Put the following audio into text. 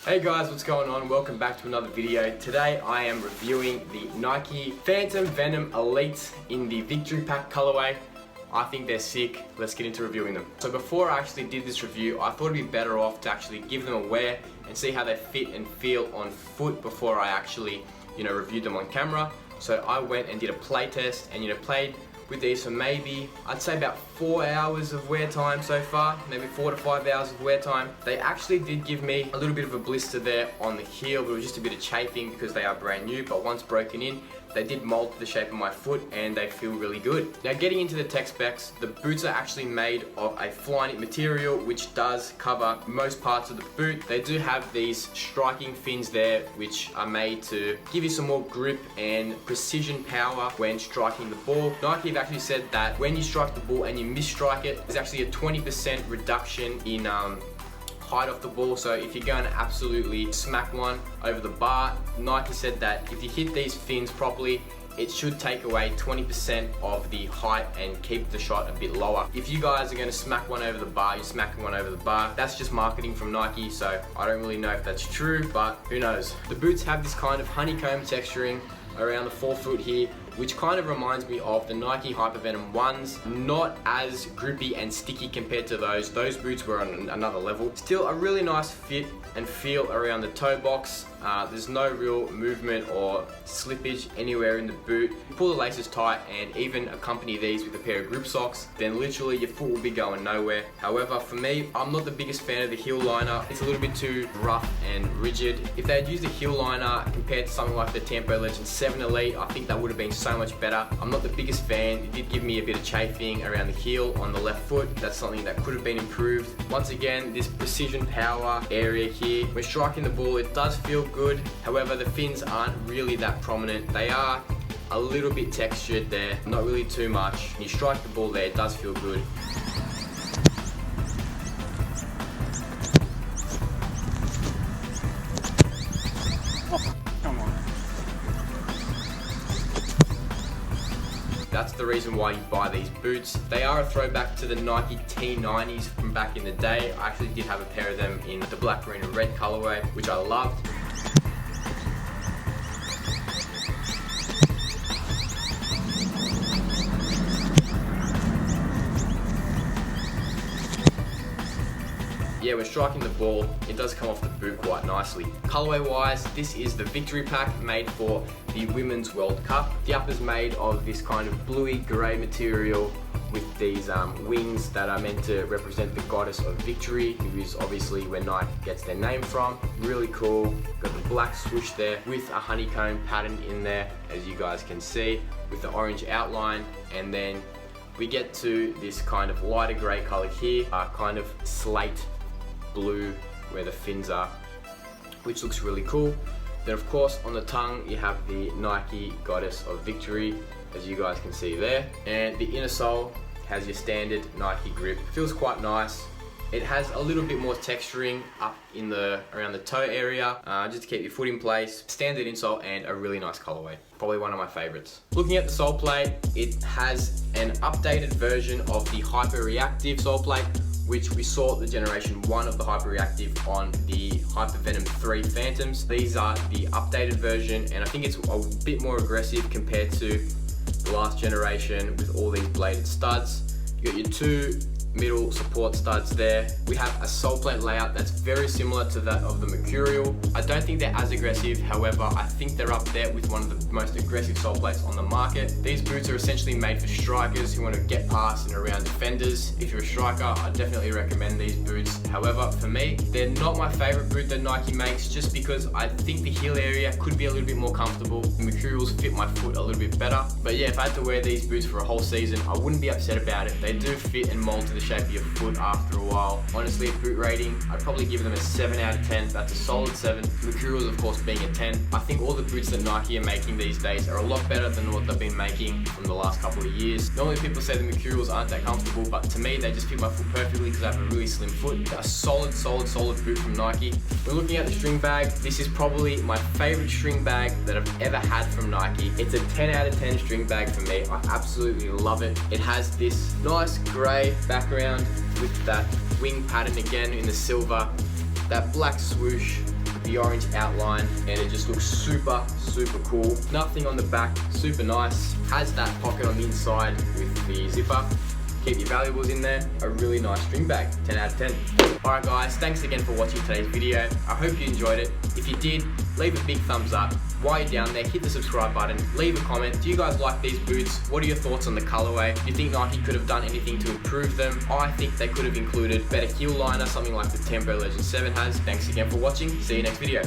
Hey guys, what's going on? Welcome back to another video. Today I am reviewing the Nike Phantom Venom Elite in the Victory Pack colorway. I think they're sick. Let's get into reviewing them. So before I actually did this review, I thought it'd be better off to actually give them a wear and see how they fit and feel on foot before I actually, reviewed them on camera. So I went and did a play test and played with these for maybe, I'd say about 4 hours of wear time so far, maybe 4 to 5 hours of wear time. They actually did give me a little bit of a blister there on the heel, but it was just a bit of chafing because they are brand new, but once broken in, they did mold to the shape of my foot and they feel really good. Now getting into the tech specs, the boots are actually made of a Flyknit material which does cover most parts of the boot. They do have these striking fins there which are made to give you some more grip and precision power when striking the ball. Nike have actually said that when you strike the ball and you misstrike it, there's actually a 20% reduction in height off the ball. So if you're going to absolutely smack one over the bar, Nike said that if you hit these fins properly, it should take away 20% of the height and keep the shot a bit lower. If you guys are going to smack one over the bar, you're smacking one over the bar. That's just marketing from Nike, so I don't really know if that's true, but who knows. The boots have this kind of honeycomb texturing around the forefoot here, which kind of reminds me of the Nike Hypervenom 1s. Not as grippy and sticky compared to those. Those boots were on another level. Still a really nice fit and feel around the toe box. There's no real movement or slippage anywhere in the boot. Pull the laces tight and even accompany these with a pair of grip socks, then literally your foot will be going nowhere. However, for me, I'm not the biggest fan of the heel liner. It's a little bit too rough and rigid. If they had used a heel liner compared to something like the Tempo Legend 7 Elite, I think that would have been so much better. I'm not the biggest fan. It did give me a bit of chafing around the heel on the left foot. That's something that could have been improved. Once again, this precision power area here, when striking the ball, it does feel good. However, the fins aren't really that prominent. They are a little bit textured there, not really too much. When you strike the ball there, it does feel good. That's the reason why you buy these boots. They are a throwback to the Nike T90s from back in the day. I actually did have a pair of them in the black, green and red colorway, which I loved. Yeah, when striking the ball, it does come off the boot quite nicely. Colorway wise, this is the Victory Pack made for the Women's World Cup. The upper's made of this kind of bluey grey material with these wings that are meant to represent the goddess of victory, who is obviously where Nike gets their name from. Really cool. Got the black swoosh there with a honeycomb pattern in there, as you guys can see, with the orange outline, and then we get to this kind of lighter grey colour here, kind of slate blue where the fins are, which looks really cool. Then of course on the tongue you have the Nike Goddess of Victory, as you guys can see there, and the inner sole has your standard Nike grip. Feels quite nice. It has a little bit more texturing up in around the toe area, just to keep your foot in place. Standard insole and a really nice colorway. Probably one of my favorites. Looking at the sole plate, it has an updated version of the Hyper Reactive sole plate, which we saw the generation 1 of the Hyper Reactive on the Hypervenom 3 Phantoms. These are the updated version, and I think it's a bit more aggressive compared to the last generation with all these bladed studs. You got your two middle support studs there. We have a sole plate layout that's very similar to that of the Mercurial. I don't think they're as aggressive, however, I think they're up there with one of the most aggressive sole plates on the market. These boots are essentially made for strikers who want to get past and around defenders. If you're a striker, I definitely recommend these boots. However, for me, they're not my favorite boot that Nike makes, just because I think the heel area could be a little bit more comfortable. The Mercurials fit my foot a little bit better. But yeah, if I had to wear these boots for a whole season, I wouldn't be upset about it. They do fit and mold to the shape of your foot after a while. Honestly, boot rating, I'd probably give them a 7 out of 10. That's a solid 7. Mercurials, of course, being a 10. I think all the boots that Nike are making these days are a lot better than what they've been making from the last couple of years. Normally people say the Mercurials aren't that comfortable, but to me, they just fit my foot perfectly because I have a really slim foot. A solid boot from Nike. We're looking at the string bag. This is probably my favorite string bag that I've ever had from Nike. It's a 10 out of 10 string bag for me. I absolutely love it. It has this nice grey background with that wing pattern again in the silver, that black swoosh, the orange outline, and it just looks super cool. Nothing on the back, super nice. Has that pocket on the inside with the zipper. Keep your valuables in there. A really nice string bag, 10 out of 10. Alright guys, thanks again for watching today's video. I hope you enjoyed it. If you did, leave a big thumbs up. While you're down there, hit the subscribe button, leave a comment. Do you guys like these boots? What are your thoughts on the colorway? Do you think Nike could have done anything to improve them? I think they could have included better heel liner, something like the Tempo Legend 7 has. Thanks again for watching. See you next video.